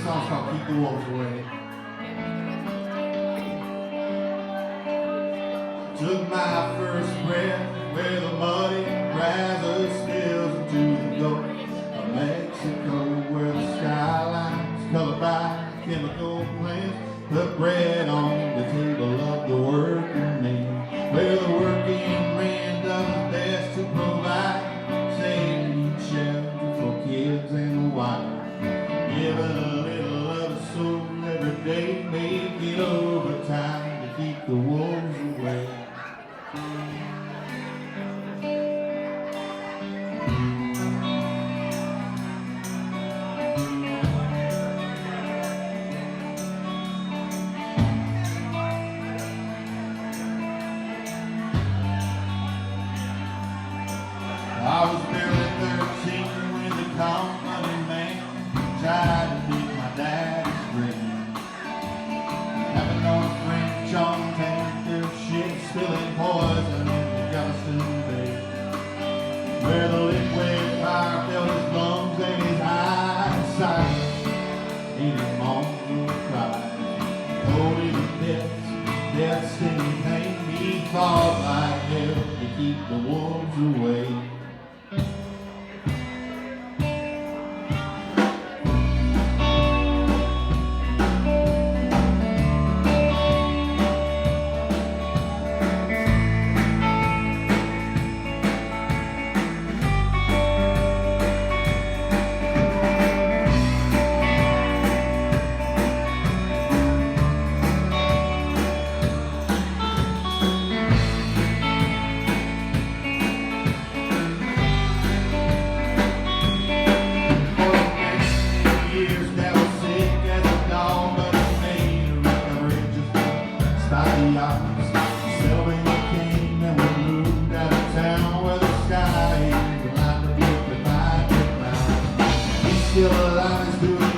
song's called Keep the Wolves Away. Took my first breath where the muddy Brazos spills into the Gulf of Mexico, where the skyline's colored by chemical plants. Put bread on the table of the working man, where the working man does his best to provide safety, shelter for kids and wives. Giving a little of the soul every day, make it overtime to keep the wolves away. I was barely 13 when the company man tried to beat my daddy's dream. Having no friend, John tanked their shit, spilling poison into Galveston Bay, where the liquid fire filled his lungs and his eyesight. He moaned and cried, told his death stinging pain. He fought like hell to keep the wolves away. Sylvia came and we moved out of town, where the sky is aligned with the night. He's still alive, he's doing